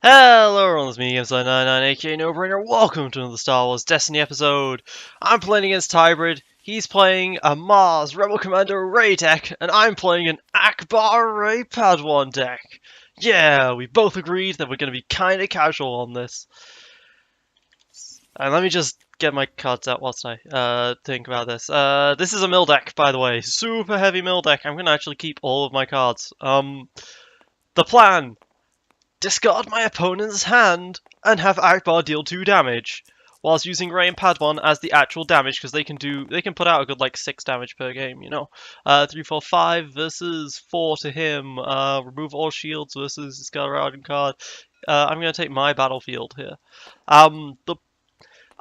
Hello everyone, it's me, Games99, aka No-Brainer. Welcome to another Star Wars Destiny episode. I'm playing against Tybrid, he's playing a Mars Rebel Commander Ray deck, and I'm playing an Akbar Ray Padawan deck. Yeah, we both agreed that we're going to be kinda casual on this. And let me just get my cards out whilst I think about this. This is a mill deck, by the way. Super heavy mill deck. I'm going to actually keep all of my cards. The plan: discard my opponent's hand and have Akbar deal 2 damage, whilst using Ray and Padawan as the actual damage, because they can put out a good like 6 damage per game, you know. 3, 4, 5 versus 4 to him. Remove all shields versus discard a routing card. I'm gonna take my battlefield here.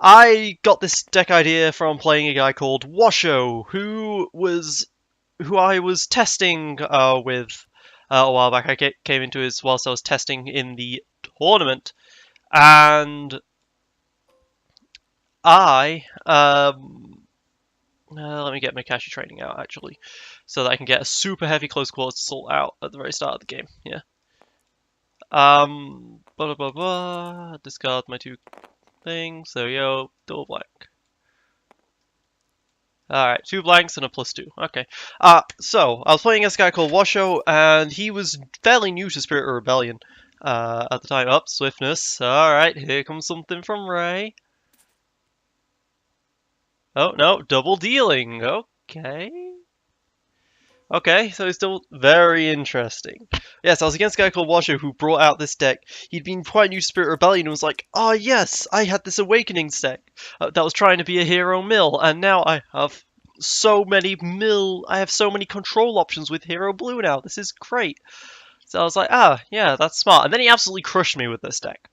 I got this deck idea from playing a guy called Washo, who I was testing with a while back. I came into his whilst I was testing in the tournament, and I let me get my Makashi training out actually, so that I can get a super heavy close quarters assault out at the very start of the game. Yeah. Blah blah blah blah. Discard my 2 things. There we go. Double blank. Alright, 2 blanks and a +2. Okay. So, I was playing this guy called Washo, and he was fairly new to Spirit of Rebellion at the time. Up, swiftness. Alright, here comes something from Ray. Oh, no, double dealing. Okay. Okay, so it's still very interesting. Yes, I was against a guy called Washo who brought out this deck. He'd been quite new to Spirit Rebellion and was like, oh yes, I had this Awakenings deck that was trying to be a hero mill, and now I have so many control options with Hero Blue now. This is great. So I was like, yeah, that's smart. And then he absolutely crushed me with this deck.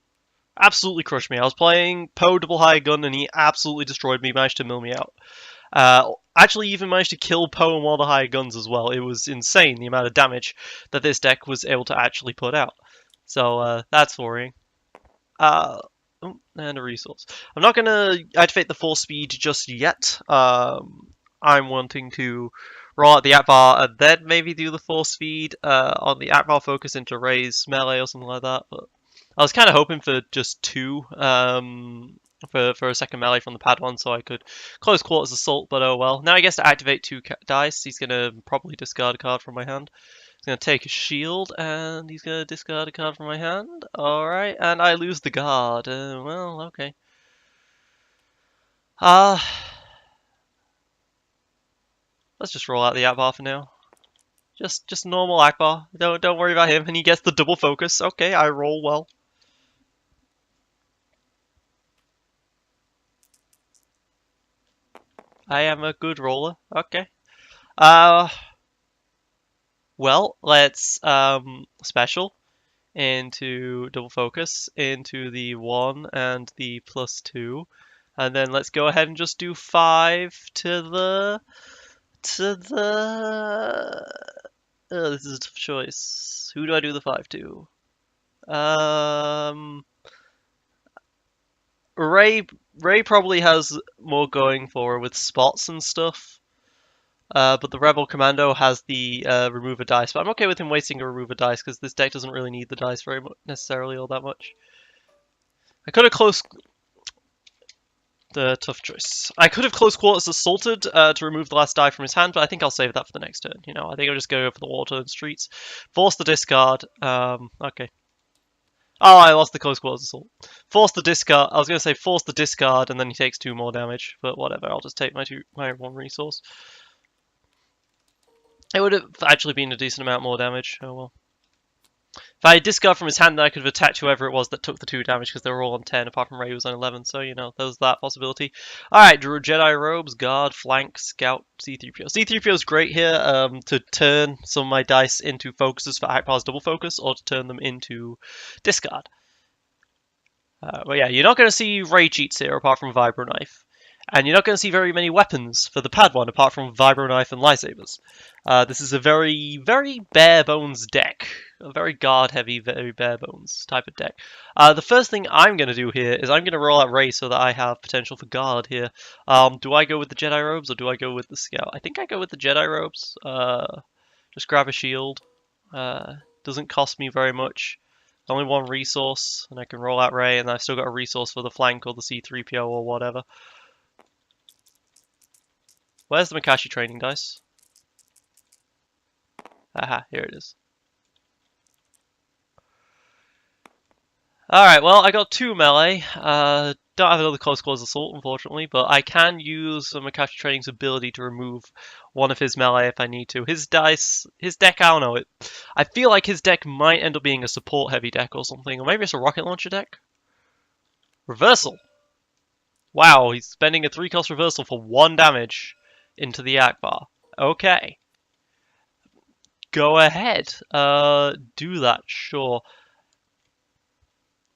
Absolutely crushed me. I was playing Poe Double High Gun and he absolutely destroyed me, managed to mill me out. Actually even managed to kill Poe and one of the higher guns as well. It was insane the amount of damage that this deck was able to actually put out. So that's worrying. And a resource. I'm not going to activate the Force Speed just yet. I'm wanting to roll out the Akbar and then maybe do the Force Speed on the Akbar focus into Ray's melee or something like that. But I was kind of hoping for just 2 for a second melee from the Padawan, so I could close quarters assault, but oh well. Now he gets to activate 2 dice. He's going to probably discard a card from my hand. He's going to take a shield, and he's going to discard a card from my hand. Alright, and I lose the guard. Well, okay. Let's just roll out the Akbar for now. Just normal Akbar. Don't worry about him, and he gets the double focus. Okay, I roll well. I am a good roller. Okay. Well, let's special into double focus into the 1 and the +2, and then let's go ahead and just do 5 to the oh, this is a tough choice. Who do I do the 5 to? Ray probably has more going for her with spots and stuff. But the Rebel Commando has the remove a dice. But I'm okay with him wasting a remove a dice because this deck doesn't really need the dice very much, necessarily all that much. I could have close... The tough choice. I could have close quarters assaulted to remove the last die from his hand, but I think I'll save that for the next turn. You know, I think I'll just go for the water and streets. Force the discard. Okay. Oh, I lost the close quarters assault. Force the discard. I was going to say force the discard, and then he takes 2 more damage. But whatever, I'll just take my 1 resource. It would have actually been a decent amount more damage. Oh well. If I discard from his hand, then I could have attacked whoever it was that took the 2 damage, because they were all on 10, apart from Ray, who was on 11. So, you know, there's that possibility. Alright, drew Jedi Robes, Guard, Flank, Scout, C-3PO. C-3PO is great here to turn some of my dice into focuses for Akbar's double focus, or to turn them into discard. Well, yeah, you're not going to see Ray cheats here, apart from Vibro Knife. And you're not going to see very many weapons for the Padawan, apart from Vibro Knife and Lightsabers. This is a very, very bare-bones deck. A very guard-heavy, very bare-bones type of deck. The first thing I'm going to do here is I'm going to roll out Ray so that I have potential for guard here. Do I go with the Jedi Robes or do I go with the Scout? I think I go with the Jedi Robes. Just grab a shield. Doesn't cost me very much. Only one resource, and I can roll out Ray, and I've still got a resource for the flank or the C3PO or whatever. Where's the Makashi training dice? Aha, here it is. Alright, well, I got 2 melee. Don't have another close quarters assault, unfortunately, but I can use the Makashi training's ability to remove one of his melee if I need to. His deck, I don't know. I feel like his deck might end up being a support-heavy deck or something, or maybe it's a rocket launcher deck. Reversal. Wow, he's spending a 3-cost reversal for 1 damage into the Akbar. Okay. Go ahead. Do that, sure.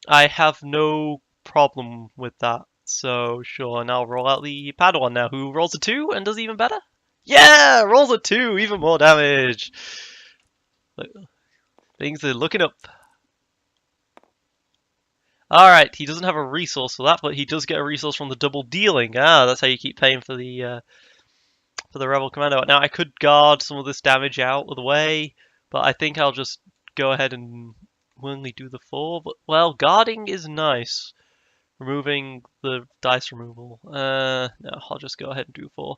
I have no problem with that, so sure. And I'll roll out the Padawan now, who rolls a 2 and does even better. Yeah, rolls a 2, even more damage. Things are looking up. Alright, he doesn't have a resource for that, but he does get a resource from the double dealing. Ah, that's how you keep paying for the Rebel Commando. Now, I could guard some of this damage out of the way, but I think I'll just go ahead and willingly do the 4. But, well, guarding is nice. Removing the dice removal. No, I'll just go ahead and do 4.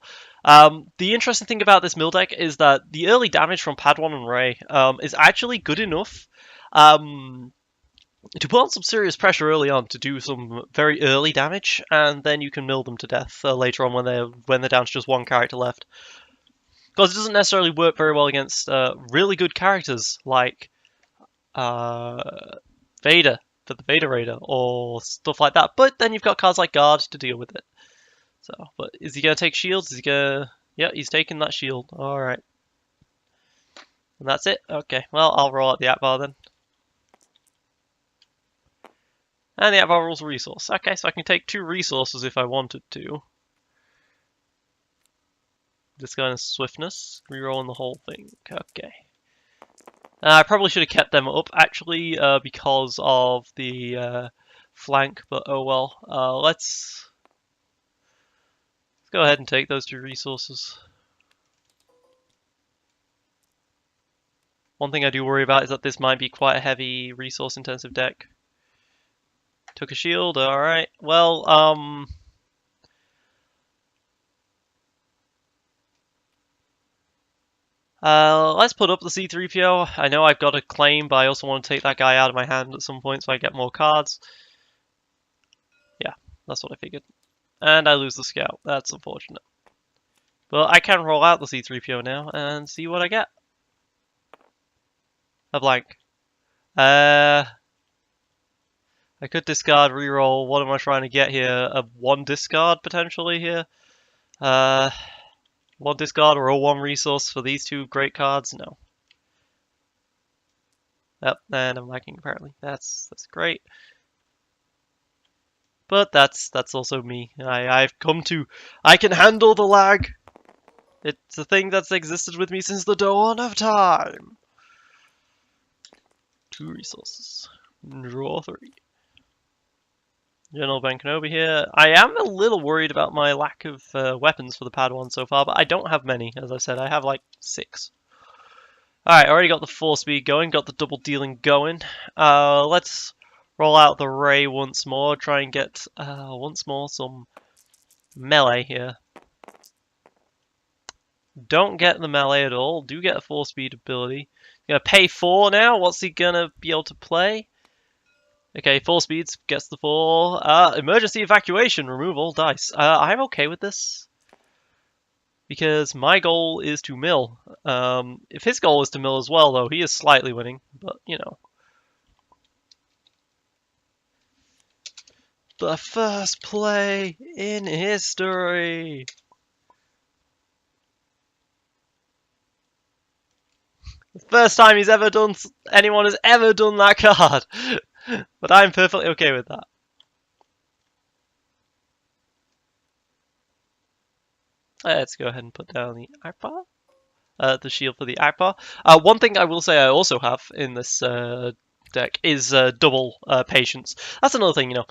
The interesting thing about this mill deck is that the early damage from Padawan and Rey is actually good enough to put on some serious pressure early on to do some very early damage, and then you can mill them to death later on when they're down to just 1 character left. Because it doesn't necessarily work very well against really good characters like Vader for the Vader Raider or stuff like that. But then you've got cards like Guard to deal with it. So, but is he gonna take shields? Is he gonna? Yeah, he's taking that shield. All right, and that's it. Okay, well I'll roll out the Akbar then. And the Akbar rolls a resource. Okay, so I can take 2 resources if I wanted to. This guy is swiftness, rerolling the whole thing. Okay. I probably should have kept them up actually because of the flank, but oh well. Let's go ahead and take those 2 resources. One thing I do worry about is that this might be quite a heavy resource intensive deck. Took a shield, alright. Well, let's put up the C3PO. I know I've got a claim, but I also want to take that guy out of my hand at some point so I get more cards. Yeah, that's what I figured. And I lose the scout. That's unfortunate. But I can roll out the C3PO now and see what I get. A blank. I could discard, reroll. What am I trying to get here? A 1 discard potentially here? 1 discard or a 1 resource for these 2 great cards? No. Yep, and I'm lagging apparently. That's great. But that's also me. I've come to. I can handle the lag. It's a thing that's existed with me since the dawn of time. 2 resources. Draw 3. General Ben Kenobi here. I am a little worried about my lack of weapons for the Padawan so far, but I don't have many. As I said, I have like 6. Alright, already got the 4-speed going, got the double dealing going. Let's roll out the Rey once more, try and get once more some melee here. Don't get the melee at all, do get a 4-speed ability. Gonna pay 4 now, what's he gonna be able to play? Okay, 4 speeds, gets the 4. Emergency evacuation, remove all dice. I'm okay with this. Because my goal is to mill. If his goal is to mill as well, though, he is slightly winning. But, you know. The first play in history. The first time anyone has ever done that card. But I'm perfectly okay with that. Let's go ahead and put down the Akbar. The shield for the Akbar. One thing I will say I also have in this deck is double patience. That's another thing, you know.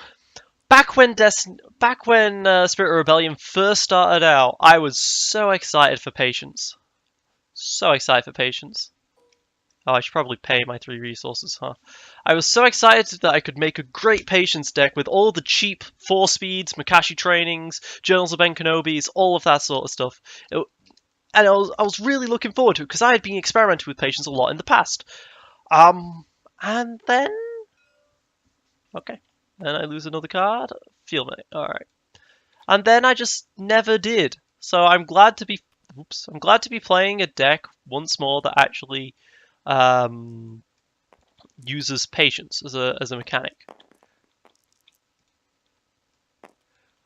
Back when Spirit of Rebellion first started out, I was so excited for patience. So excited for patience. Oh, I should probably pay my 3 resources, huh? I was so excited that I could make a great patience deck with all the cheap 4 speeds, Makashi trainings, Journals of Ben Kenobi's, all of that sort of stuff. And I was really looking forward to it because I had been experimenting with patience a lot in the past. And then... Okay. Then I lose another card. Field Medic. Alright. And then I just never did. So I'm glad to be... Oops. I'm glad to be playing a deck once more that actually... uses patience as a mechanic.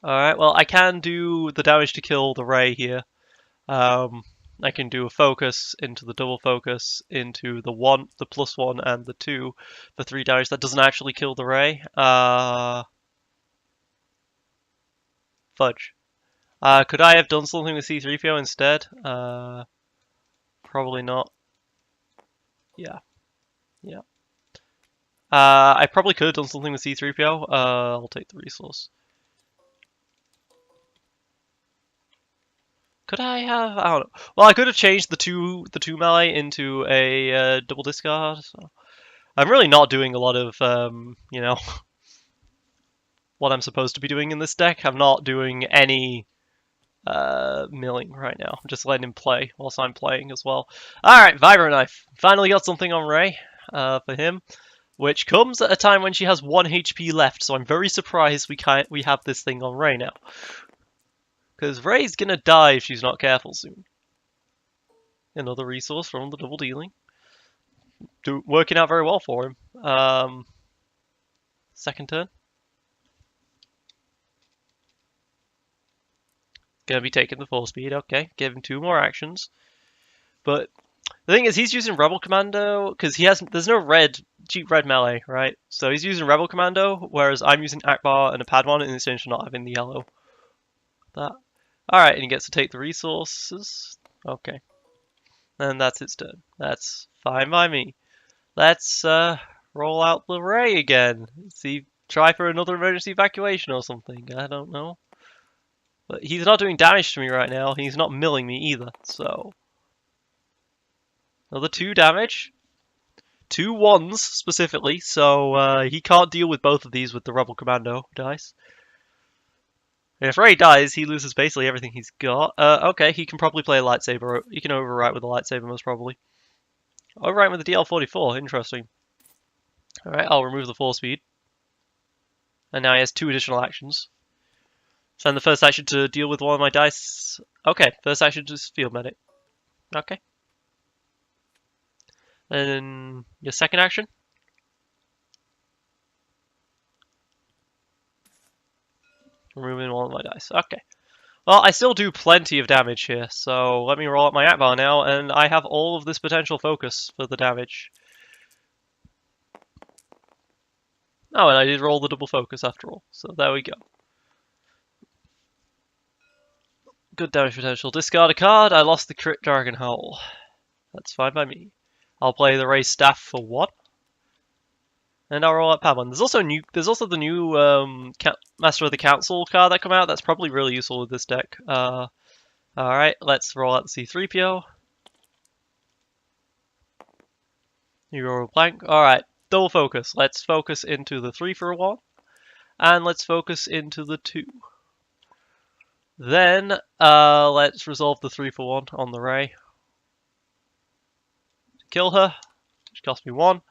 Alright, well I can do the damage to kill the Ray here. I can do a focus into the double focus into the +1 and the 2 for 3 damage. That doesn't actually kill the Ray. Fudge. Could I have done something with C3PO instead? Probably not. Yeah. Yeah. I probably could have done something with C3PO. I'll take the resource. Could I have? I don't know. Well, I could have changed the two melee into a double discard. So. I'm really not doing a lot of you know, what I'm supposed to be doing in this deck. I'm not doing any milling right now. I'm just letting him play whilst I'm playing as well. All right, Vibrant Knife. Finally got something on Rey for him, which comes at a time when she has 1 HP left. So I'm very surprised we have this thing on Rey now. Because Rey's gonna die if she's not careful soon. Another resource from the double dealing. Working out very well for him. Second turn. Gonna be taking the 4 speed, okay. Give him 2 more actions. But the thing is, he's using Rebel Commando, because there's no cheap red melee, right? So he's using Rebel Commando, whereas I'm using Akbar and a Padawan in exchange for not having the yellow. Alright, and he gets to take the resources. Okay. And that's its turn. That's fine by me. Let's roll out the Rey again. Try for another emergency evacuation or something. I don't know. But he's not doing damage to me right now. He's not milling me either, so... Another 2 damage. 2 1s, specifically, so he can't deal with both of these with the Rebel Commando dice. And if Rey dies, he loses basically everything he's got. Okay, he can probably play a lightsaber. He can overwrite with a lightsaber, most probably. Overwrite with the DL-44, interesting. Alright, I'll remove the 4 speed. And now he has 2 additional actions. Spend the first action to deal with one of my dice. Okay, first action just Field Medic. Okay. And then your second action? Removing one of my dice. Okay. Well, I still do plenty of damage here, so let me roll up my Akbar now, and I have all of this potential focus for the damage. Oh, and I did roll the double focus after all, so there we go. Good damage potential. Discard a card. I lost the crit Dragon Howl. That's fine by me. I'll play the Rey Staff for 1. And I'll roll out Padawan. There's also the new Master of the Council card that come out. That's probably really useful with this deck. Alright, let's roll out the C3PO. You roll blank. Alright, double focus. Let's focus into the 3 for 1. And let's focus into the 2. Then, let's resolve the 3 for 1 on the Rey. Kill her, which cost me 1.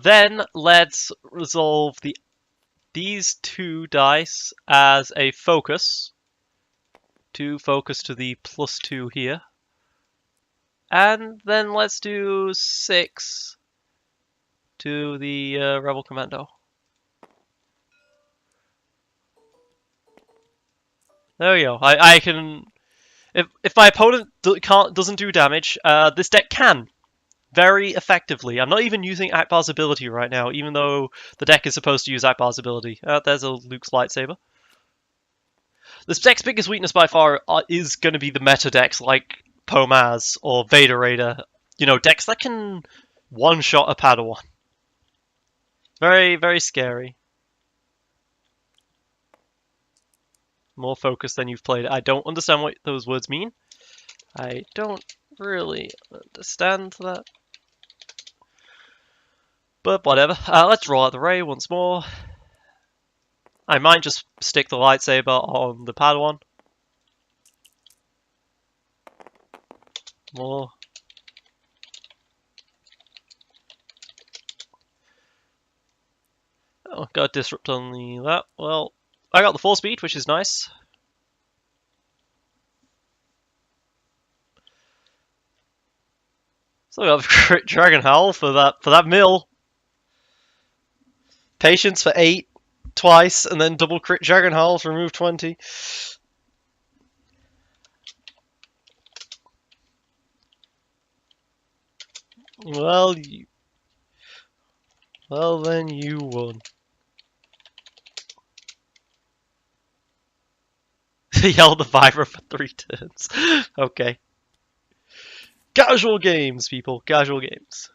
Then let's resolve these 2 dice as a focus. To focus to the +2 here. And then let's do 6 to the Rebel Commando. There we go. I can... If my opponent doesn't do damage, this deck can. Very effectively. I'm not even using Akbar's ability right now, even though the deck is supposed to use Akbar's ability. There's a Luke's lightsaber. This deck's biggest weakness by far is going to be the meta decks like Pomaz or Vader Raider. You know, decks that can one-shot a Padawan. Very, very scary. More focus than you've played. I don't understand what those words mean. I don't really understand that. But whatever. Let's roll out the ray once more. I might just stick the lightsaber on the Padawan. More. Oh, got disrupt on that. Well, I got the 4 speed, which is nice. So I got crit Dragon Howl for that mill. Patience for 8 twice, and then double crit Dragon Howl for remove 20. Well, then you won. Yell the Vibra for 3 turns. Okay. Casual games, people. Casual games.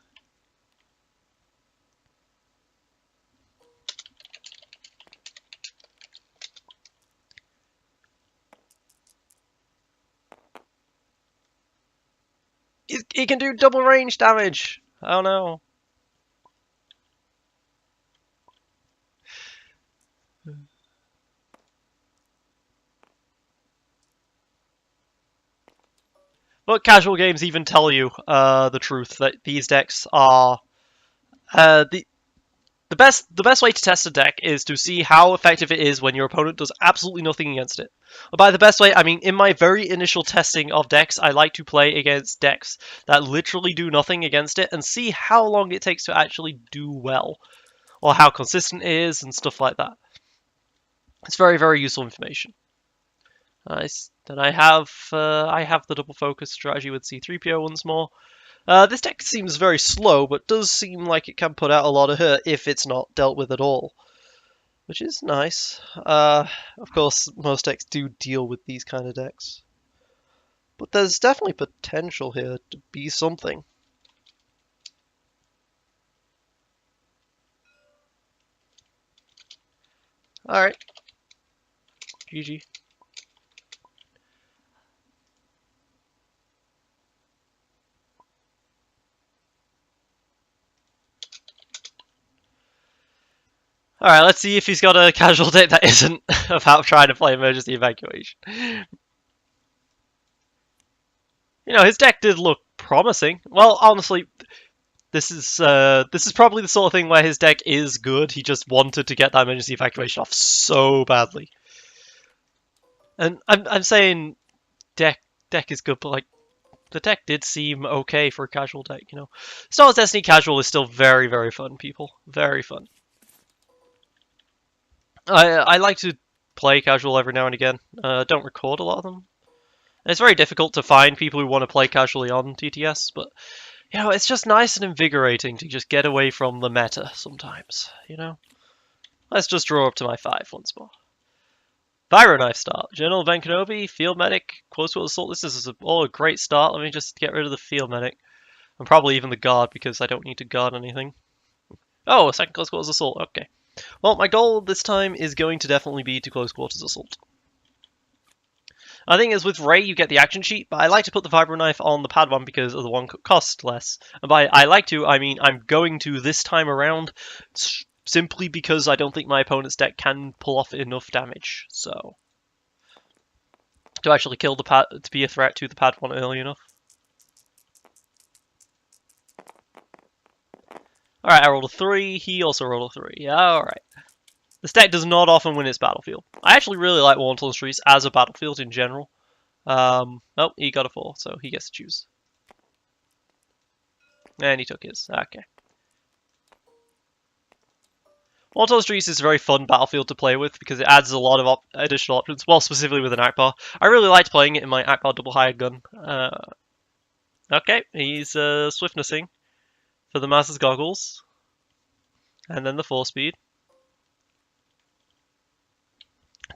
He can do double range damage. I don't know. But casual games even tell you the truth that these decks are the best way to test a deck is to see how effective it is when your opponent does absolutely nothing against it. By the best way, I mean in my very initial testing of decks, I like to play against decks that literally do nothing against it and see how long it takes to actually do well, or how consistent it is and stuff like that. It's very, very useful information. Nice. Then I have the double focus strategy with C3PO once more. This deck seems very slow, but does seem like it can put out a lot of hurt if it's not dealt with at all, which is nice. Of course, most decks do deal with these kind of decks, but there's definitely potential here to be something. Alright. GG. Alright, let's see if he's got a casual deck that isn't about trying to play emergency evacuation. You know, his deck did look promising. Well, honestly, this is probably the sort of thing where his deck is good. He just wanted to get that emergency evacuation off so badly. And I'm saying deck is good, but like the deck did seem okay for a casual deck, you know. Star Wars Destiny casual is still very, very fun, people. Very fun. I like to play casual every now and again. Don't record a lot of them. And it's very difficult to find people who want to play casually on TTS, but you know, it's just nice and invigorating to just get away from the meta sometimes, you know? Let's just draw up to my 5 once more. Vibro Knife start. General Ben Kenobi, Field Medic, Close Quarters Assault. This is all a great start. Let me just get rid of the Field Medic. And probably even the Guard, because I don't need to guard anything. Oh, a second Close Quarters Assault. Okay. Well, my goal this time is going to definitely be to Close Quarters Assault. I think as with Ray, you get the action sheet, but I like to put the Vibro Knife on the Padawan because the one costs less. And by I like to, I mean I'm going to this time around, simply because I don't think my opponent's deck can pull off enough damage. So, to actually kill the to be a threat to the Padawan early enough. Alright, I rolled a 3, he also rolled a 3. Yeah, alright. This deck does not often win its battlefield. I actually really like Wanton Streets as a battlefield in general. Oh, he got a 4, so he gets to choose. And he took his. Okay. Wanton Streets is a very fun battlefield to play with because it adds a lot of additional options, well, specifically with an Akbar. I really liked playing it in my Akbar double hired gun. Okay, he's swiftnessing for the Master's Goggles. And then the 4-speed.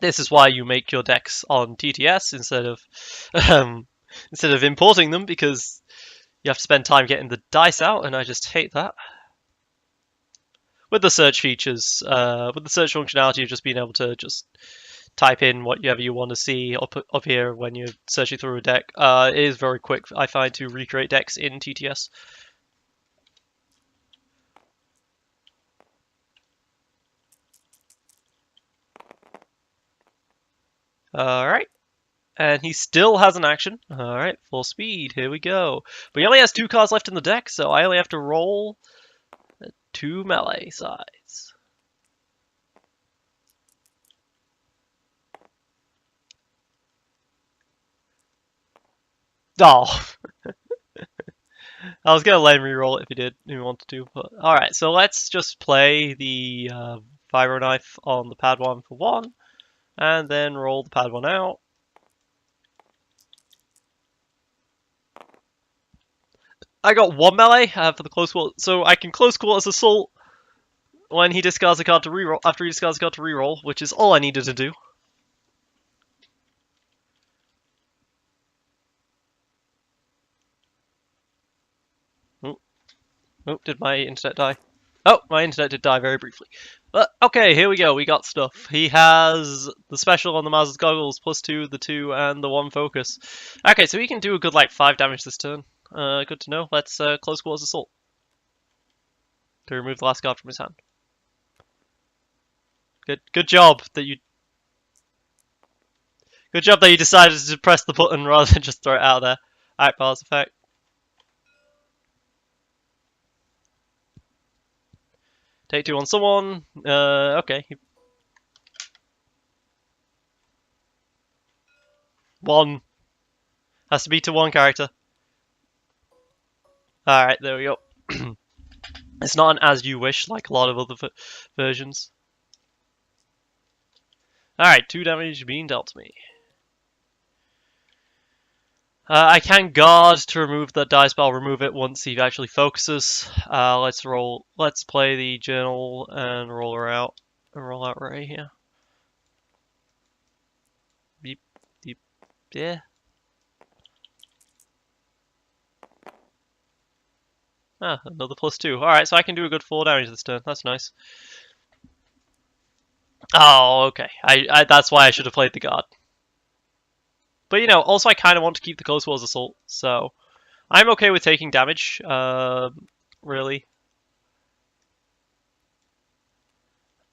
This is why you make your decks on TTS instead of importing them, because you have to spend time getting the dice out, and I just hate that. With the search features, with the search functionality of just being able to just type in whatever you want to see up here when you're searching through a deck, it is very quick, I find, to recreate decks in TTS. Alright. And he still has an action. Alright, full speed. Here we go. But he only has 2 cards left in the deck, so I only have to roll 2 melee sides. Oh. I was gonna let him reroll it if he wanted to. But alright, so let's just play the Pyro Knife on the pad 1 for 1. And then roll the pad 1 out. I got 1 melee for the close quarter, so I can close quarters assault when he discards a card to reroll, after he discards a card to reroll, which is all I needed to do. Oh, did my internet die? Oh, my internet did die very briefly. But, okay, here we go, we got stuff. He has the special on the Maz's Goggles, +2, the 2, and the 1 focus. Okay, so he can do a good, like, 5 damage this turn. Good to know. Let's close quarters assault. To remove the last card from his hand. Good job that you... Good job that you decided to press the button rather than just throw it out there. Alright, bars effect. Take 2 on someone. Okay. 1. Has to be to 1 character. Alright, there we go. It's not an as you wish like a lot of other versions. Alright, 2 damage being dealt to me. I can guard to remove the die spell, remove it once he actually focuses. Let's play the journal and roll her out. And roll out Ray here. Beep, beep, yeah. Ah, another +2. Alright, so I can do a good 4 damage this turn. That's nice. Oh, okay. That's why I should have played the guard. But, you know, also I kind of want to keep the Close Quarters Assault, so... I'm okay with taking damage, really.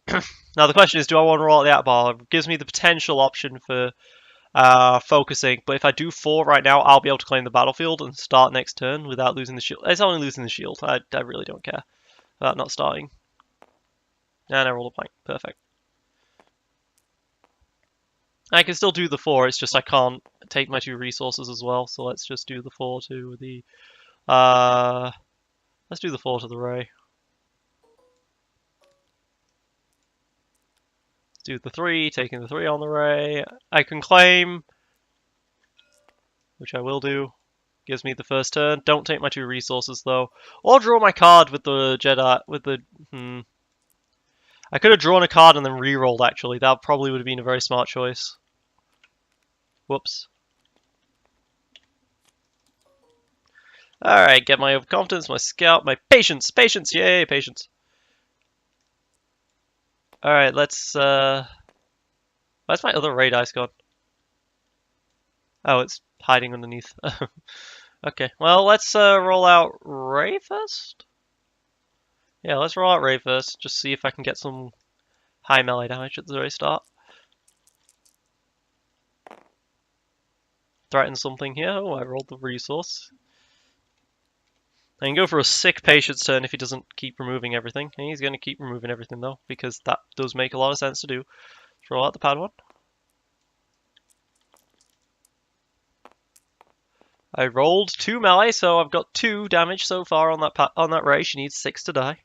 Now the question is, do I want to roll out the bar? It gives me the potential option for focusing, but if I do 4 right now, I'll be able to claim the battlefield and start next turn without losing the shield. It's only losing the shield. I really don't care about not starting. And I roll a point. Perfect. I can still do the 4, it's just I can't take my 2 resources as well, so let's just do the 4 to the... let's do the 4 to the Ray. Let's do the 3, taking the 3 on the Ray. I can claim, which I will do. Gives me the first turn. Don't take my 2 resources, though. Or draw my card with the Jedi... with the... I could have drawn a card and then re-rolled, actually. That probably would have been a very smart choice. Whoops. Alright, get my overconfidence, my scout, my patience! Patience! Yay, patience! Alright, let's, where's my other Ray dice gone? Oh, it's hiding underneath. Okay, well, let's, roll out Ray first? Yeah, let's roll out Ray first, just see if I can get some high melee damage at the very start. Threaten something here. Oh, I rolled the resource. I can go for a sick patience turn if he doesn't keep removing everything. And he's going to keep removing everything, though, because that does make a lot of sense to do. Let's roll out the pad 1. I rolled 2 melee, so I've got 2 damage so far on that Ray. She needs 6 to die.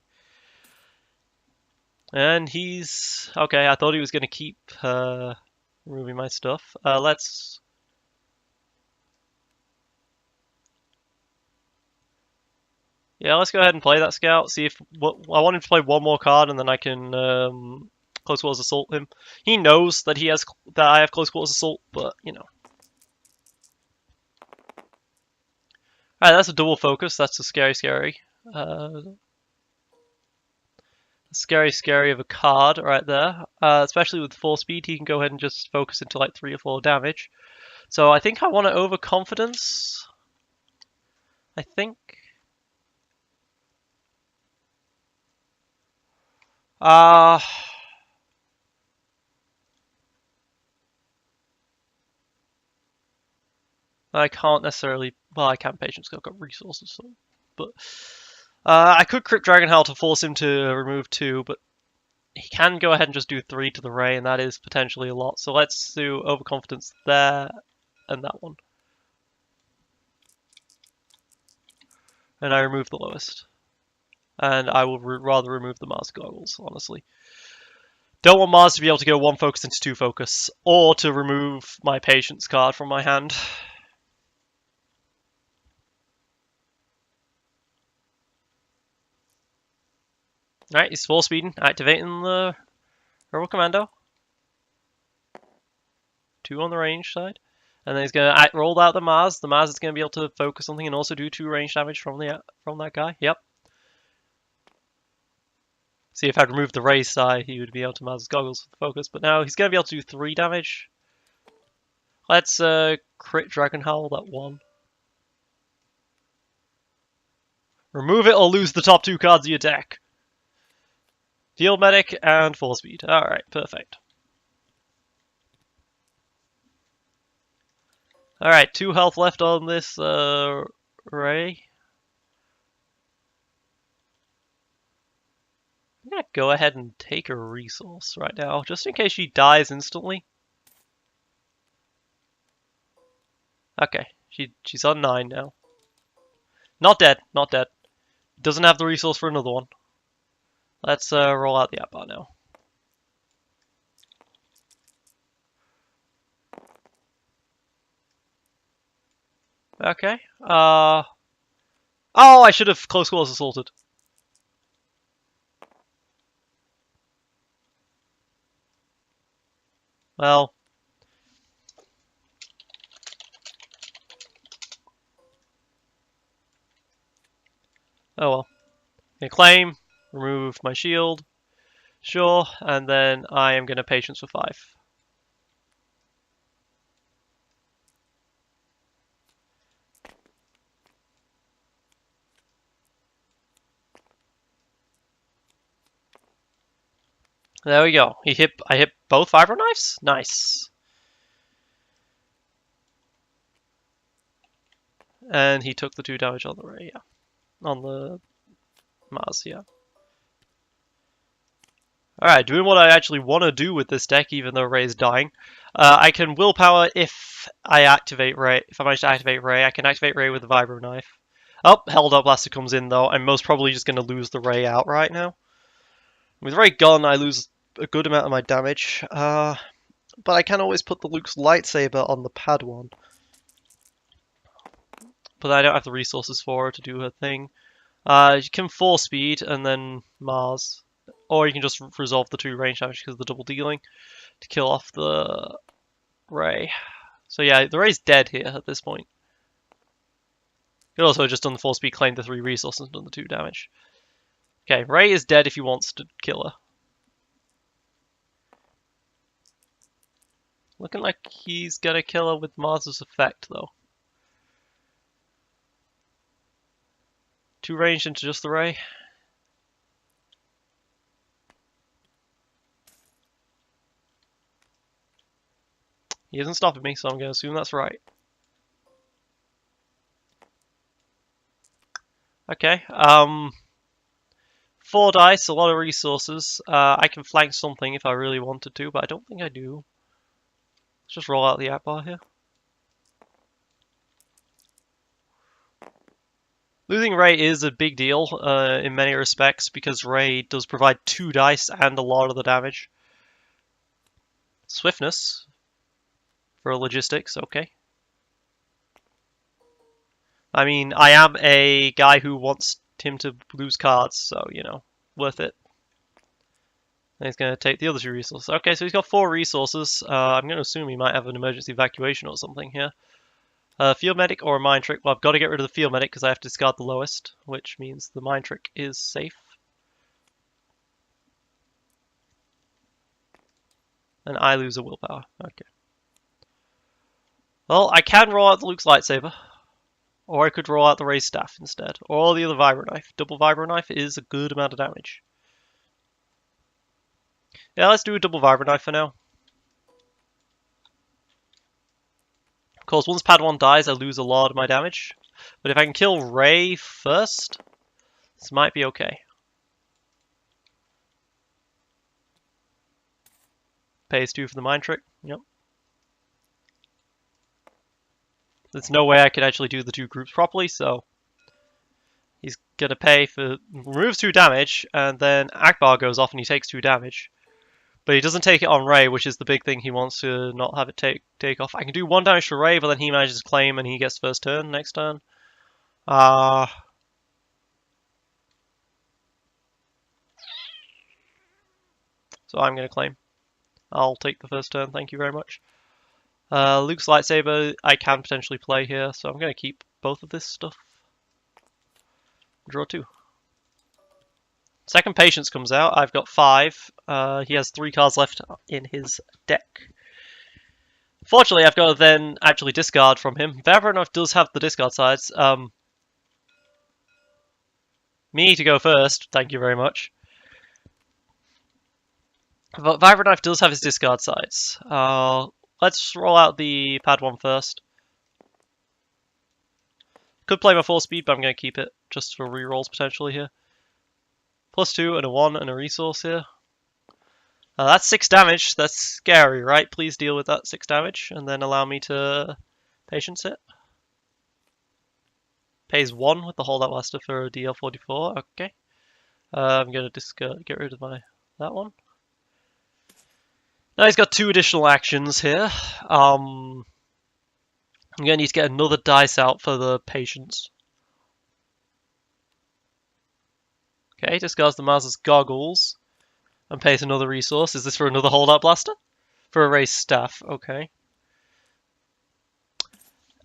And he's... Okay, I thought he was going to keep removing my stuff. Let's... Yeah, let's go ahead and play that scout. See if... I want him to play 1 more card, and then I can close quarters assault him. He knows that I have close quarters assault, but, you know. Alright, that's a double focus. That's a scary. Scary of a card right there. Especially with 4 speed, he can go ahead and just focus into like 3 or 4 damage. So I think I want to overconfidence. I think. I can't necessarily. Well, I can patience because I've got resources. So, but I could crypt Dragon Howl to force him to remove 2, but he can go ahead and just do 3 to the Ray, and that is potentially a lot. So let's do Overconfidence there and that one. And I remove the lowest. And I will rather remove the Mars goggles, honestly. Don't want Mars to be able to go 1 focus into 2 focus, or to remove my Patience card from my hand. Alright, he's full speeding, activating the Rebel Commando. 2 on the range side. And then he's going to roll out the Mars. The Mars is going to be able to focus something and also do 2 range damage from that guy. Yep. See, if I'd removed the Ray side, he would be able to Mars' goggles for the focus. But now he's going to be able to do 3 damage. Let's crit Dragon Howl that 1. Remove it or lose the top 2 cards of your deck. Field Medic and Full Speed. Alright, perfect. Alright, 2 health left on this Ray. I'm gonna go ahead and take a resource right now, just in case she dies instantly. Okay, she's on 9 now. Not dead, not dead. Doesn't have the resource for another one. Let's roll out the APR now. Okay. Oh, I should have close quarters assaulted. Well. Oh well. Gonna claim, remove my shield. Sure, and then I am gonna patience for 5. There we go. I hit both vibro knives? Nice. And he took the 2 damage on the Ray, yeah. On the Mars, yeah. Alright, doing what I actually want to do with this deck, even though Ray's dying. I can willpower if I activate Ray. If I manage to activate Ray, I can activate Ray with the vibro knife. Oh, Held Up Blaster comes in though. I'm most probably just going to lose the Ray outright now. With Ray gone, I lose a good amount of my damage. But I can always put the Luke's Lightsaber on the pad one. But I don't have the resources for her to do her thing. You can 4 speed and then Mars. Or you can just resolve the 2 range damage because of the double dealing to kill off the Ray. So yeah, the Ray's dead here at this point. Could also have just done the 4 speed, claimed the 3 resources and done the 2 damage. Okay, Ray is dead if he wants to kill her. Looking like he's gonna kill her with Mars' effect though. 2 ranged into just the Ray. He isn't stopping me, so I'm going to assume that's right. Okay, 4 dice, a lot of resources. I can flank something if I really wanted to, but I don't think I do. Let's just roll out the APR here. Losing Ray is a big deal in many respects because Ray does provide 2 dice and a lot of the damage. Swiftness for logistics, okay. I mean, I am a guy who wants him to lose cards, so, you know, worth it. And he's going to take the other 2 resources. Okay, so he's got 4 resources. I'm going to assume he might have an emergency evacuation or something here. Field Medic or a Mind Trick. Well, I've got to get rid of the Field Medic because I have to discard the lowest, which means the Mind Trick is safe. And I lose a willpower. Okay. Well, I can roll out the Luke's Lightsaber. Or I could roll out the Ray's Staff instead. Or the other Vibro Knife. Double Vibro Knife is a good amount of damage. Yeah, let's do a double Vibro Knife for now. Of course, once pad 1 dies, I lose a lot of my damage. But if I can kill Ray first, this might be okay. Pays 2 for the mind trick. Yep. There's no way I could actually do the 2 groups properly, so he's gonna pay for removes 2 damage, and then Akbar goes off and he takes 2 damage. But he doesn't take it on Ray, which is the big thing he wants to not have it take off. I can do 1 damage to Ray, but then he manages to claim and he gets first turn next turn. So I'm gonna claim. I'll take the first turn, thank you very much. Luke's lightsaber I can potentially play here, so I'm gonna keep both of this stuff. Draw 2. Second Patience comes out. I've got 5. He has 3 cards left in his deck. Fortunately, I've got to then actually discard from him. Vavronov does have the discard sides. Me to go first. Thank you very much. But Vavronov does have his discard sides. Let's roll out the pad 1 first. Could play my 4 speed, but I'm going to keep it just for rerolls potentially here. +2 and a 1 and a resource here. That's 6 damage. That's scary, right? Please deal with that 6 damage and then allow me to patience it. Pays 1 with the Holdout Blaster for a DL44. Okay. I'm going to get rid of that one. Now he's got 2 additional actions here. I'm going to need to get another dice out for the patience. Okay, discards the Mars's goggles and pays another resource. Is this for another Holdout Blaster? For a raised staff, okay.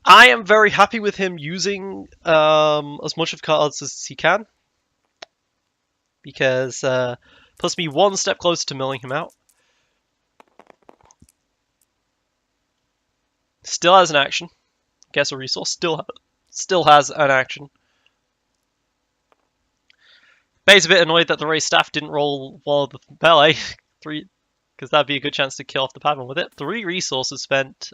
I am very happy with him using as much of cards as he can. Because puts me 1 step closer to milling him out. Still has an action. Guess a resource. Still has an action. Bay's a bit annoyed that the raised staff didn't roll one of the melee. 3, because that'd be a good chance to kill off the pad 1 with it. 3 resources spent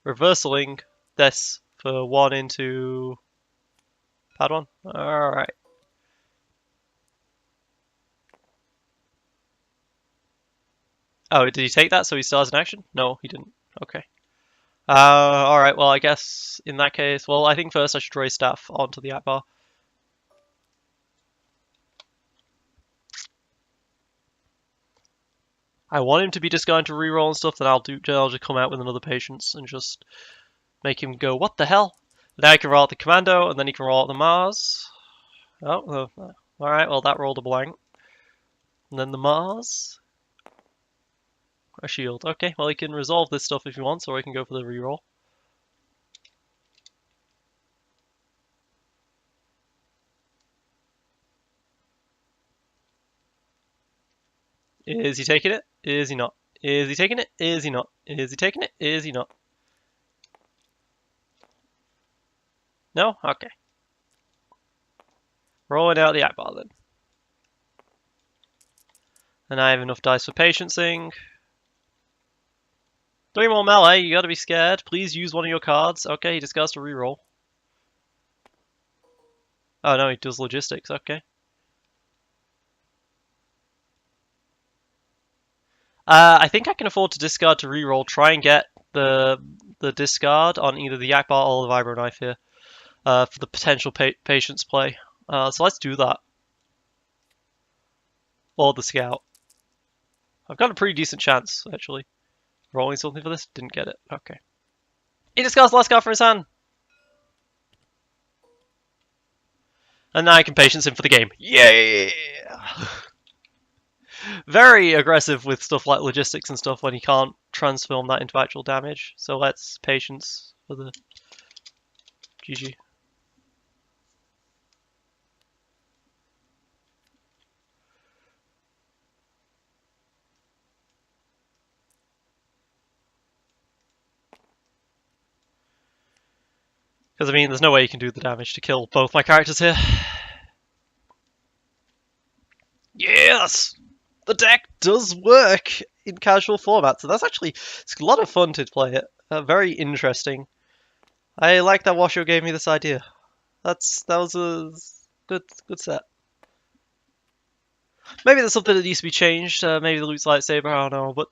reversaling this for 1 into pad 1. Alright. Oh, did he take that so he still has an action? No, he didn't. Okay. Alright, well I guess in that case, well I think first I should raise staff onto the Akbar. I want him to be discarding to reroll and stuff, then I'll just come out with another patience and just make him go, what the hell? Now he can roll out the commando, and then he can roll out the Mars. Oh, alright, well that rolled a blank. And then the Mars. A shield. Okay, well he can resolve this stuff if he wants, or he can go for the reroll. Is he taking it? Is he not? Is he taking it? Is he not? Is he taking it? Is he not? No? Okay. Rolling out the Akbar then. And I have enough dice for patiencing. 3 more melee, you gotta be scared. Please use one of your cards. Okay, he discards to reroll. Oh no, he does logistics, okay. I think I can afford to discard to reroll, try and get the discard on either the Akbar or the Vibro Knife here for the potential patience play. So let's do that. Or the Scout. I've got a pretty decent chance, actually. Rolling something for this? Didn't get it. Okay. He discards the last card from his hand! And now I can patience him for the game. Yeah! Very aggressive with stuff like logistics and stuff when he can't transform that into actual damage. So let's patience for the GG. Because, I mean, there's no way you can do the damage to kill both my characters here. Yes! The deck does work! in casual format. So it's a lot of fun to play it. Very interesting. I like that Washo gave me this idea. That was a good set. Maybe there's something that needs to be changed. Maybe the Luke's lightsaber. I don't know. But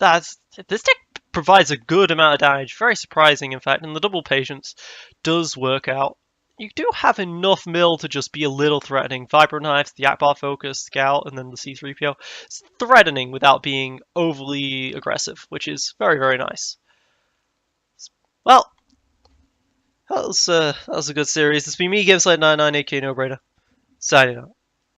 this deck provides a good amount of damage. Very surprising, in fact. And the double patience does work out. You do have enough mill to just be a little threatening. Vibro Knives, the Akbar Focus, Scout, and then the C3PO. It's threatening without being overly aggressive, which is very, very nice. Well, that was a good series. It's been me, GameSlide99, aka No Brainer. Signing out.